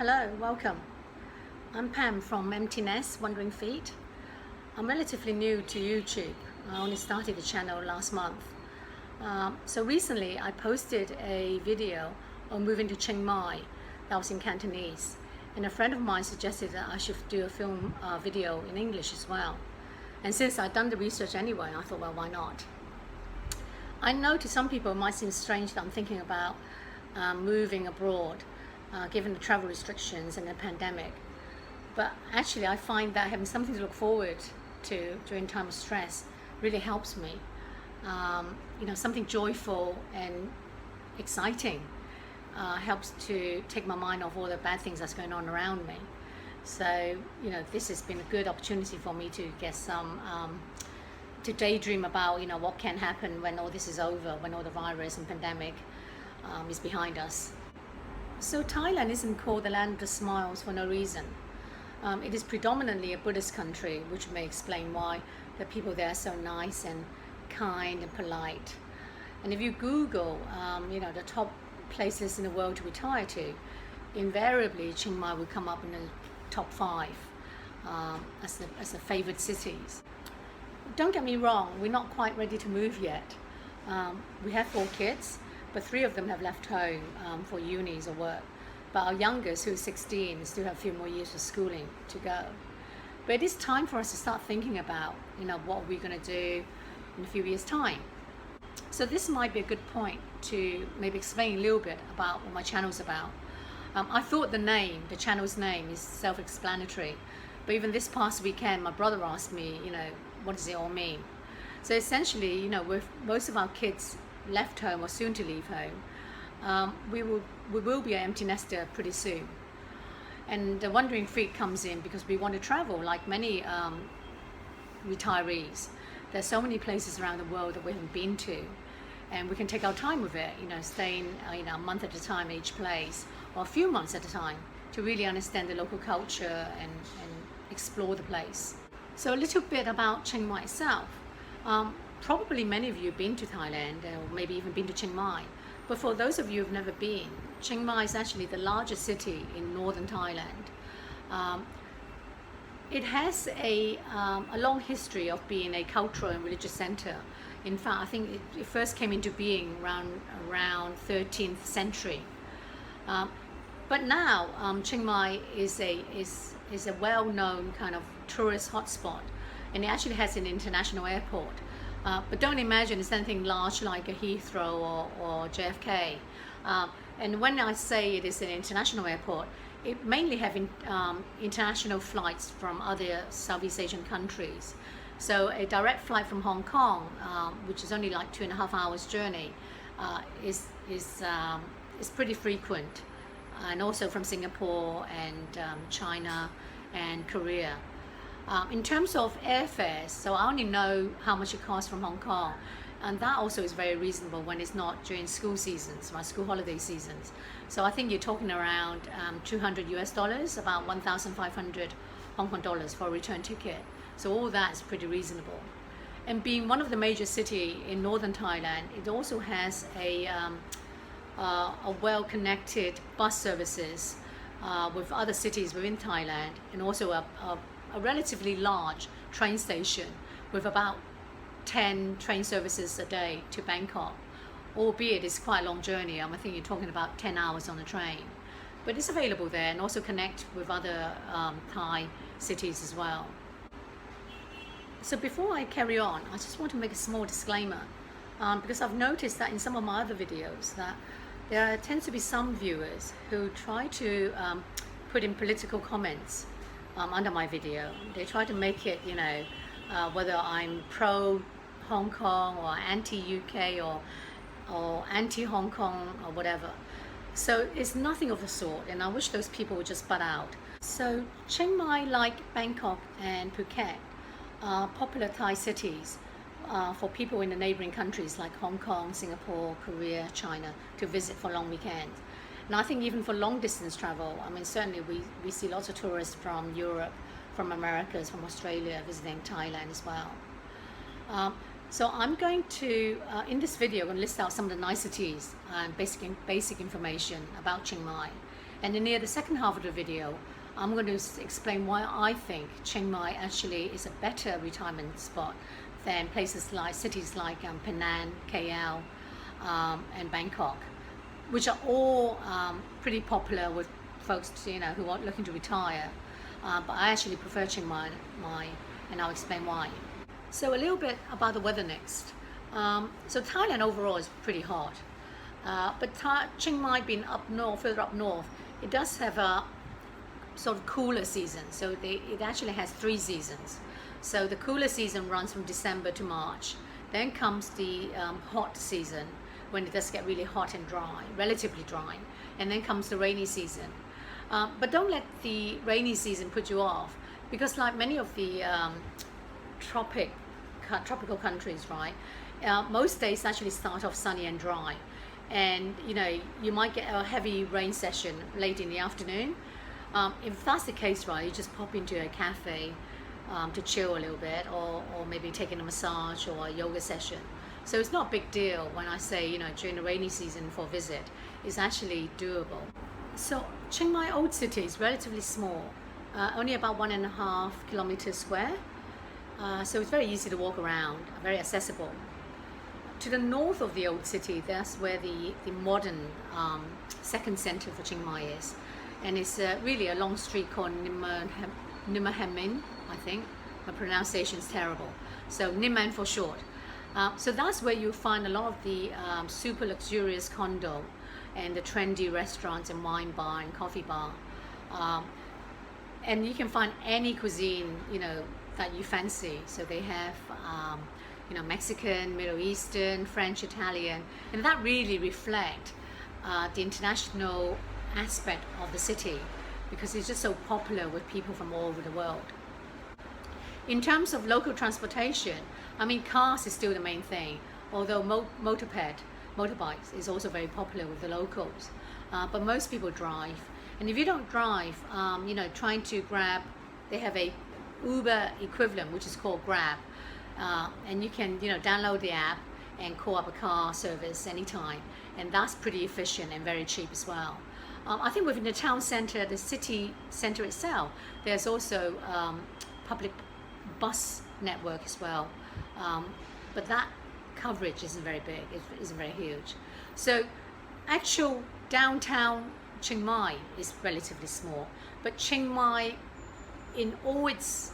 Hello, welcome. I'm Pam from Empty Nest, Wandering Feet. I'm relatively new to YouTube. I only started the channel last month. So recently I posted a video on moving to Chiang Mai that was in Cantonese. And a friend of mine suggested that I should do a film video in English as well. And since I'd done the research anyway, I thought, well, why not? I know to some people it might seem strange that I'm thinking about moving abroad, given the travel restrictions and the pandemic. But actually I find that having something to look forward to during time of stress really helps me. Something joyful and exciting helps to take my mind off all the bad things that's going on around me. So, this has been a good opportunity for me to get some, to daydream about, what can happen when all this is over, when all the virus and pandemic is behind us. So Thailand isn't called the land of the smiles for no reason. It is predominantly a Buddhist country, which may explain why the people there are so nice and kind and polite. And if you Google, the top places in the world to retire to, invariably Chiang Mai will come up in the top 5 as the favored cities. Don't get me wrong, we're not quite ready to move yet. We have 4 kids, but 3 of them have left home for unis or work. But our youngest, who's 16, still have a few more years of schooling to go. But it is time for us to start thinking about, what we're going to do in a few years' time. So this might be a good point to maybe explain a little bit about what my channel's about. I thought the channel's name is self-explanatory, but even this past weekend, my brother asked me, what does it all mean? So essentially, with most of our kids left home or soon to leave home, we will be an empty nester pretty soon. And the wandering feet comes in because we want to travel like many retirees. There's so many places around the world that we haven't been to, and we can take our time with it, staying a month at a time at each place, or a few months at a time, to really understand the local culture and explore the place. So a little bit about Chiang Mai itself. Probably many of you have been to Thailand, or maybe even been to Chiang Mai. But for those of you who've never been, Chiang Mai is actually the largest city in northern Thailand. It has a long history of being a cultural and religious center. In fact, I think it first came into being around 13th century. But now Chiang Mai is a well-known kind of tourist hotspot, and it actually has an international airport. But don't imagine it's anything large like a Heathrow or JFK. And when I say it is an international airport, it mainly have international flights from other Southeast Asian countries. So a direct flight from Hong Kong, which is only like 2.5 hours journey, is pretty frequent. And also from Singapore and China and Korea. In terms of airfares, so I only know how much it costs from Hong Kong, and that also is very reasonable when it's not during school seasons, my school holiday seasons. So I think you're talking around $200 about 1,500 Hong Kong dollars for a return ticket. So all that is pretty reasonable. And being one of the major cities in northern Thailand, it also has a well-connected bus services with other cities within Thailand, and also a relatively large train station with about 10 train services a day to Bangkok, albeit it's quite a long journey. I think you're talking about 10 hours on the train, but it's available there, and also connect with other Thai cities as well. So before I carry on, I just want to make a small disclaimer, because I've noticed that in some of my other videos that there tends to be some viewers who try to put in political comments under my video. They try to make it, whether I'm pro Hong Kong or anti-UK or anti-Hong Kong or whatever. So it's nothing of the sort, and I wish those people would just butt out. So Chiang Mai, like Bangkok and Phuket, are popular Thai cities for people in the neighboring countries like Hong Kong, Singapore, Korea, China to visit for long weekends. And I think even for long distance travel, certainly we see lots of tourists from Europe, from Americas, from Australia visiting Thailand as well. So I'm going to, in this video, I'm going to list out some of the niceties and basic information about Chiang Mai. And then near the second half of the video, I'm going to explain why I think Chiang Mai actually is a better retirement spot than places like cities like Penang, KL, and Bangkok, which are all pretty popular with folks, who are looking to retire. But I actually prefer Chiang Mai, and I'll explain why. So a little bit about the weather next. So Thailand overall is pretty hot, but Chiang Mai being up north, further up north, it does have a sort of cooler season. So it actually has 3 seasons. So the cooler season runs from December to March. Then comes the hot season, when it does get really hot and dry, relatively dry. And then comes the rainy season. But don't let the rainy season put you off, because like many of the tropical countries, right? Most days actually start off sunny and dry. And you might get a heavy rain session late in the afternoon. If that's the case, right, you just pop into a cafe to chill a little bit, or maybe taking a massage or a yoga session. So it's not a big deal when I say, during the rainy season for a visit, it's actually doable. So Chiang Mai Old City is relatively small, only about 1.5 kilometers square. So it's very easy to walk around, very accessible. To the north of the Old City, that's where the modern second center for Chiang Mai is. And it's really a long street called Nimahamin, I think. My pronunciation is terrible. So Niman for short. So that's where you find a lot of the super luxurious condo and the trendy restaurants and wine bar and coffee bar. And you can find any cuisine, that you fancy. So they have, Mexican, Middle Eastern, French, Italian, and that really reflect the international aspect of the city, because it's just so popular with people from all over the world. In terms of local transportation, cars is still the main thing, although motorbikes is also very popular with the locals. But most people drive. And if you don't drive, trying to grab, they have a Uber equivalent, which is called Grab. And you can, download the app and call up a car service anytime. And that's pretty efficient and very cheap as well. I think within the town center, the city center itself, there's also public bus network as well. But that coverage isn't very big, it isn't very huge. So actual downtown Chiang Mai is relatively small, but Chiang Mai in all its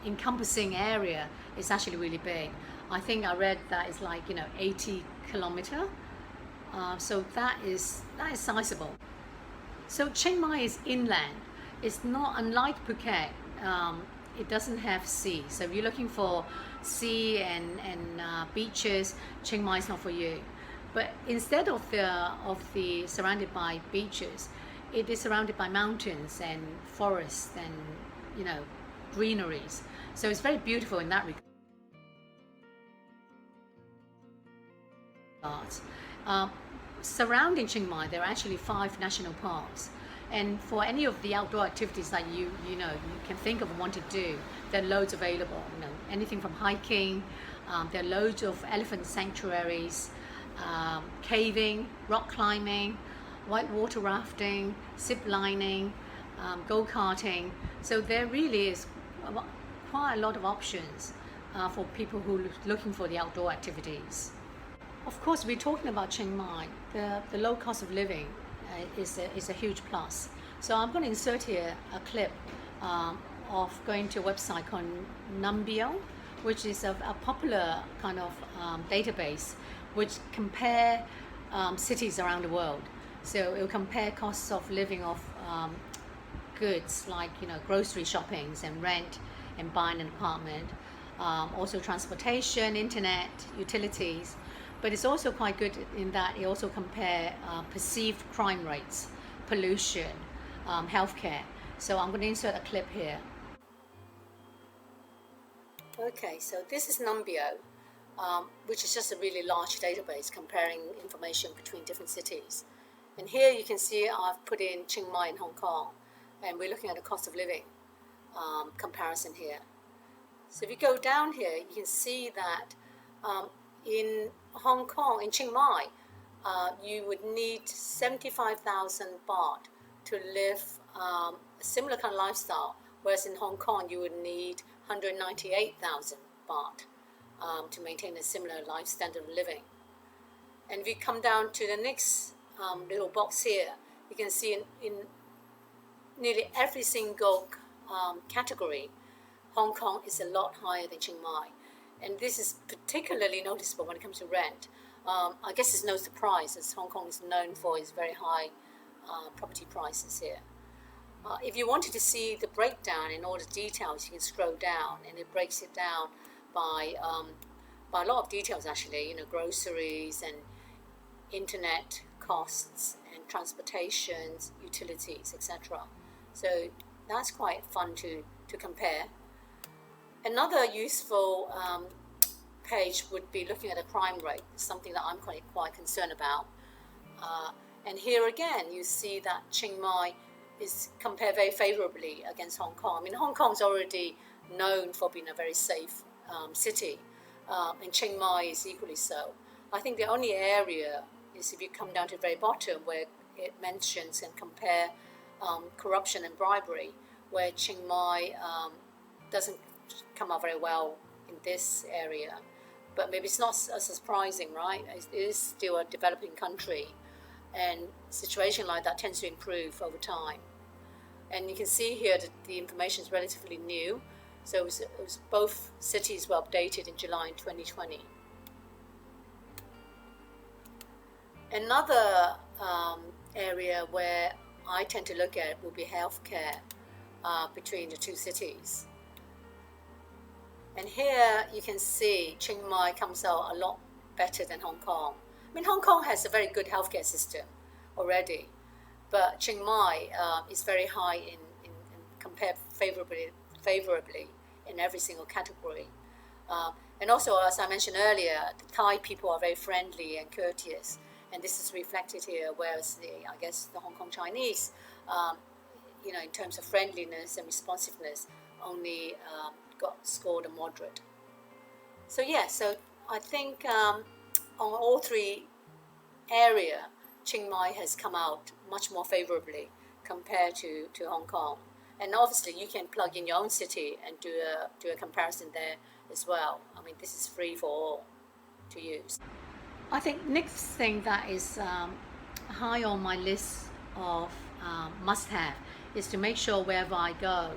encompassing area is actually really big. I think I read that it's like 80 kilometer. So that is sizable. So Chiang Mai is inland. It's not unlike Phuket. It doesn't have sea. So if you're looking for sea and beaches, Chiang Mai is not for you. But instead of the surrounded by beaches, it is surrounded by mountains and forests and greeneries. So it's very beautiful in that regard. Surrounding Chiang Mai, there are actually 5 national parks. And for any of the outdoor activities that you can think of and want to do, there are loads available. Anything from hiking, there are loads of elephant sanctuaries, caving, rock climbing, whitewater rafting, zip lining, go-karting. So there really is quite a lot of options for people who are looking for the outdoor activities. Of course, we're talking about Chiang Mai. The low cost of living is a huge plus. So I'm going to insert here a clip of going to a website called Numbeo, which is a popular kind of database which compare cities around the world. So it will compare costs of living of goods like grocery shoppings and rent and buying an apartment, also transportation, internet, utilities. But it's also quite good in that it also compare perceived crime rates, pollution, healthcare. So I'm going to insert a clip here. Okay, so this is Numbeo, which is just a really large database comparing information between different cities. And here you can see I've put in Chiang Mai and Hong Kong, and we're looking at the cost of living comparison here. So if you go down here, you can see that in Hong Kong, in Chiang Mai, you would need 75,000 baht to live a similar kind of lifestyle, whereas in Hong Kong you would need 198,000 baht to maintain a similar life standard of living. And if you come down to the next little box here, you can see in nearly every single category, Hong Kong is a lot higher than Chiang Mai. And this is particularly noticeable when it comes to rent. I guess it's no surprise, as Hong Kong is known for its very high property prices here. If you wanted to see the breakdown in all the details, you can scroll down, and it breaks it down by a lot of details actually, groceries and internet costs and transportations, utilities, etc. So that's quite fun to compare. Another useful page would be looking at the crime rate, something that I'm quite concerned about. And here again, you see that Chiang Mai is compared very favorably against Hong Kong. I mean, Hong Kong's already known for being a very safe city, and Chiang Mai is equally so. I think the only area is if you come down to the very bottom where it mentions and compare corruption and bribery, where Chiang Mai doesn't come out very well in this area. But maybe it's not as surprising, right? It is still a developing country, and a situation like that tends to improve over time. And you can see here that the information is relatively new. So it was both cities were updated in July 2020. Another area where I tend to look at will be healthcare between the two cities. And here you can see Chiang Mai comes out a lot better than Hong Kong. I mean, Hong Kong has a very good healthcare system already, but Chiang Mai is very high in compared favorably in every single category. And also, as I mentioned earlier, the Thai people are very friendly and courteous, and this is reflected here, whereas the Hong Kong Chinese, in terms of friendliness and responsiveness, only got scored a moderate. So so I think on all three areas, Chiang Mai has come out much more favorably compared to Hong Kong. And obviously you can plug in your own city and do a comparison there as well. I mean, this is free for all to use. I think next thing that is high on my list of must-have is to make sure wherever I go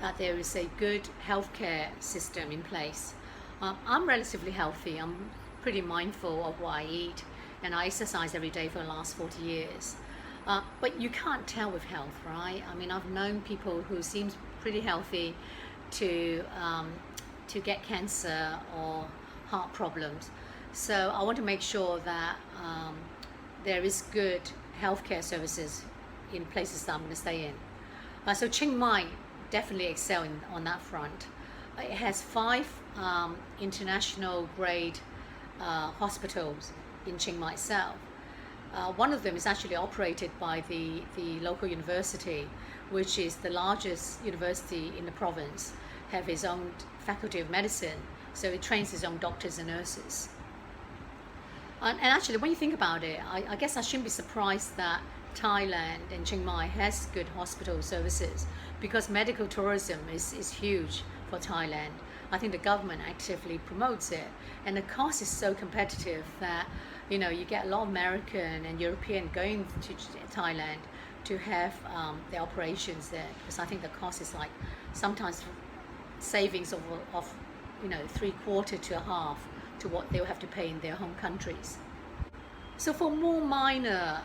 that there is a good healthcare system in place. I'm relatively healthy. I'm pretty mindful of what I eat, and I exercise every day for the last 40 years. But you can't tell with health, right? I mean, I've known people who seem pretty healthy to get cancer or heart problems. So I want to make sure that there is good healthcare services in places that I'm going to stay in. So Chiang Mai definitely excel on that front. It has 5 international grade hospitals in Chiang Mai itself. One of them is actually operated by the local university, which is the largest university in the province, have its own faculty of medicine, so it trains its own doctors and nurses. And actually, when you think about it, I guess I shouldn't be surprised that Thailand and Chiang Mai has good hospital services, because medical tourism is huge for Thailand. I think the government actively promotes it, and the cost is so competitive that you get a lot of American and European going to Thailand to have their operations there, because I think the cost is like sometimes savings of 3/4 to a half to what they'll have to pay in their home countries. So for more minor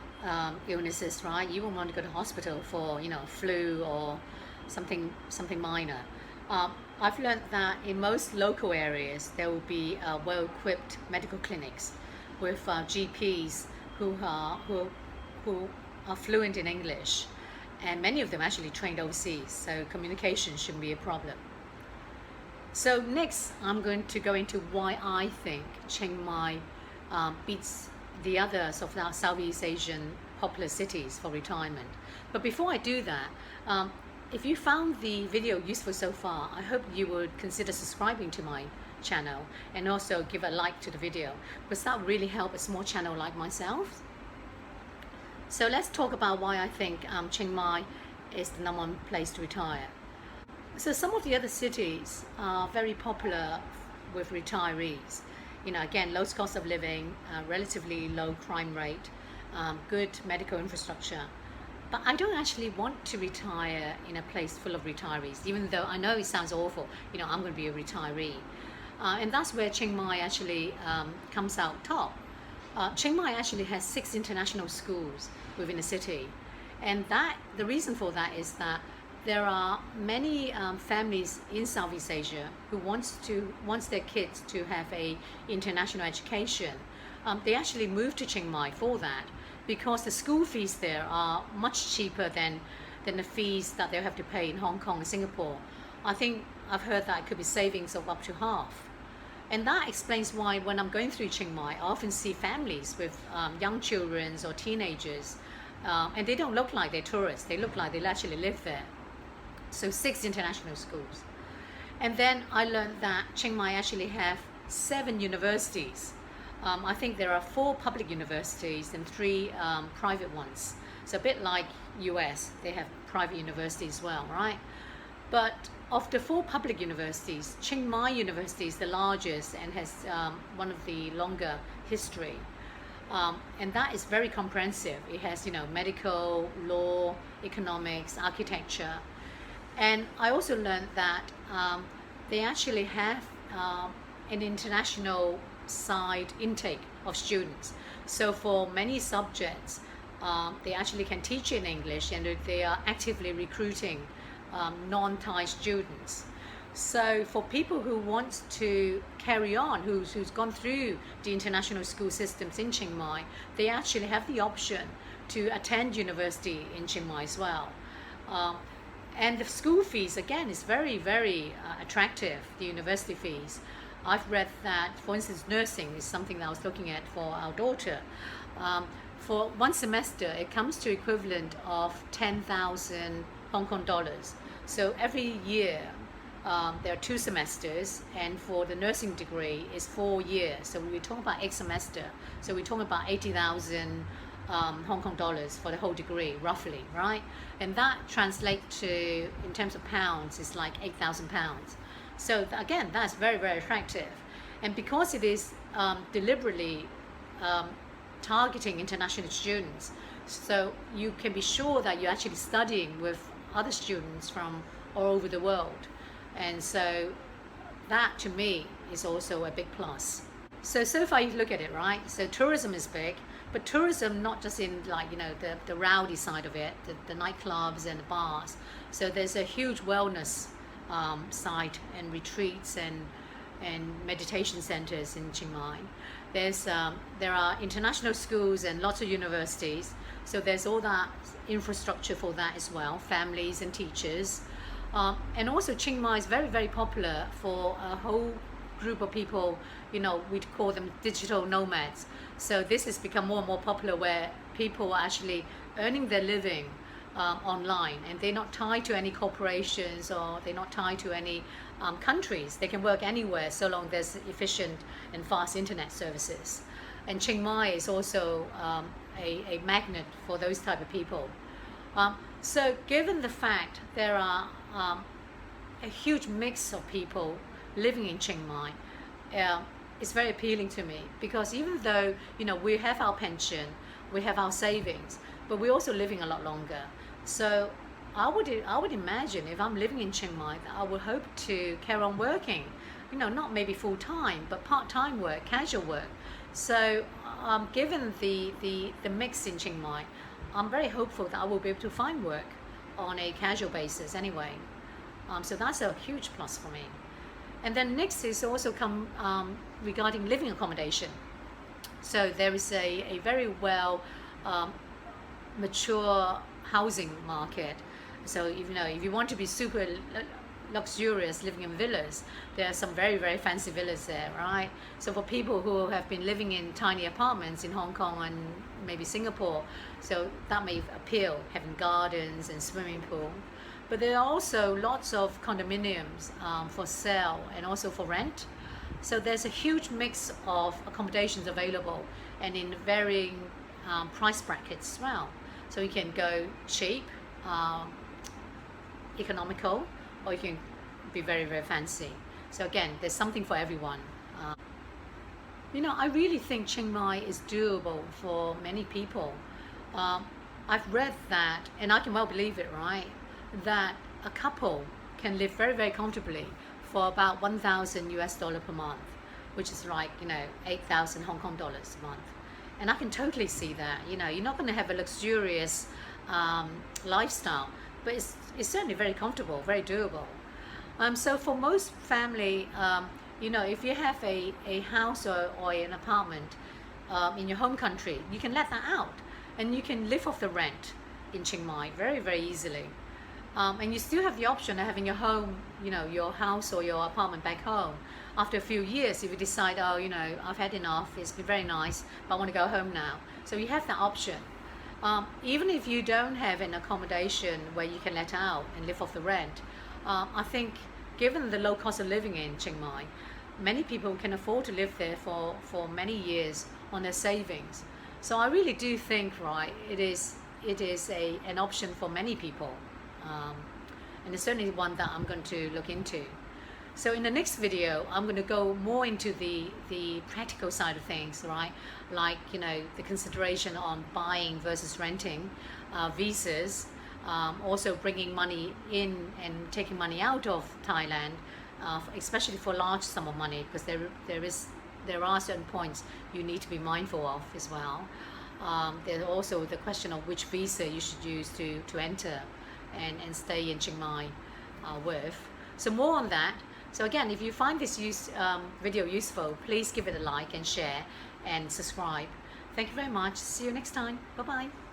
illnesses, right, you won't want to go to hospital for flu or something minor. I've learned that in most local areas there will be well-equipped medical clinics with GPs who are fluent in English, and many of them actually trained overseas, so communication shouldn't be a problem. So next, I'm going to go into why I think Chiang Mai beats the others of our Southeast Asian popular cities for retirement. But before I do that, if you found the video useful so far, I hope you would consider subscribing to my channel and also give a like to the video, because that really helps a small channel like myself. So let's talk about why I think Chiang Mai is the number one place to retire. So some of the other cities are very popular with retirees. Again, low cost of living, relatively low crime rate, good medical infrastructure. But I don't actually want to retire in a place full of retirees, even though I know it sounds awful. I'm going to be a retiree. And that's where Chiang Mai actually comes out top. Chiang Mai actually has 6 international schools within the city. And the reason for that is that there are many families in Southeast Asia who wants their kids to have a international education. They actually move to Chiang Mai for that, because the school fees there are much cheaper than the fees that they'll have to pay in Hong Kong and Singapore. I think I've heard that it could be savings of up to half. And that explains why when I'm going through Chiang Mai, I often see families with young children or teenagers, and they don't look like they're tourists. They look like they actually live there. So 6 international schools. And then I learned that Chiang Mai actually have 7 universities. I think there are 4 public universities and 3 private ones. So a bit like US, they have private universities as well, right? But of the 4 public universities, Chiang Mai University is the largest and has one of the longer history. And that is very comprehensive. It has, medical, law, economics, architecture. And I also learned that they actually have an international side intake of students. So for many subjects, they actually can teach in English, and they are actively recruiting non-Thai students. So for people who want to carry on, who's gone through the international school systems in Chiang Mai, they actually have the option to attend university in Chiang Mai as well. And the school fees, again, is very, very attractive, the university fees. I've read that, for instance, nursing is something that I was looking at for our daughter. For one semester, it comes to equivalent of 10,000 Hong Kong dollars. So every year, there are 2 semesters, and for the nursing degree, it's 4 years. So we're talking about 8 semester. So we're talking about 80,000 Hong Kong dollars for the whole degree, roughly, right? And that translates to, in terms of pounds, it's like 8,000 pounds. So again, that's very, very attractive. And because it is deliberately targeting international students, so you can be sure that you're actually studying with other students from all over the world. And so that, to me, is also a big plus. So far you look at it, right? So tourism is big, but tourism not just in the rowdy side of it, the nightclubs and the bars. So there's a huge wellness side, and retreats and meditation centers in Chiang Mai. There are international schools and lots of universities. So there's all that infrastructure for that as well, families and teachers. And also Chiang Mai is very, very popular for a whole group of people, we'd call them digital nomads. So this has become more and more popular, where people are actually earning their living online, and they're not tied to any corporations, or they're not tied to any countries. They can work anywhere so long there's efficient and fast internet services. And Chiang Mai is also a magnet for those type of people. So given the fact there are a huge mix of people living in Chiang Mai, it's very appealing to me, because even though we have our pension, we have our savings, but we're also living a lot longer. So I would imagine, if I'm living in Chiang Mai, that I would hope to carry on working, not maybe full time, but part-time work, casual work. So given the mix in Chiang Mai, I'm very hopeful that I will be able to find work on a casual basis anyway. So that's a huge plus for me. And then next is also regarding living accommodation. So there is a very well mature housing market. So if you want to be super luxurious living in villas, there are some very, very fancy villas there, right? So for people who have been living in tiny apartments in Hong Kong and maybe Singapore, so that may appeal, having gardens and swimming pool. But there are also lots of condominiums for sale and also for rent. So there's a huge mix of accommodations available, and in varying price brackets as well. So you can go cheap, economical, or you can be very, very fancy. So again, there's something for everyone. You know, I really think Chiang Mai is doable for many people. I've read that, and I can well believe it, right? That a couple can live very, very comfortably for about 1,000 US dollar per month, which is like, you know, 8,000 Hong Kong dollars a month. And I can totally see that. You know, you're not going to have a luxurious lifestyle, but it's certainly very comfortable, very doable. So for most family, you know, if you have a house or an apartment in your home country, you can let that out and you can live off the rent in Chiang Mai very, very easily. And you still have the option of having your home, you know, your house or your apartment back home. After a few years, if you decide, oh, you know, I've had enough, it's been very nice, but I want to go home now. So you have that option. Even if you don't have an accommodation where you can let out and live off the rent, I think given the low cost of living in Chiang Mai, many people can afford to live there for many years on their savings. So I really do think, right, it is an option for many people. And it's certainly one that I'm going to look into. So in the next video, I'm going to go more into the practical side of things, right? Like, you know, the consideration on buying versus renting, visas, also bringing money in and taking money out of Thailand, especially for large sum of money, because there are certain points you need to be mindful of as well. There's also the question of which visa you should use to enter and stay in Chiang Mai with. So more on that. So again, if you find this video useful, please give it a like and share and subscribe. Thank you very much. See you next time. Bye-bye.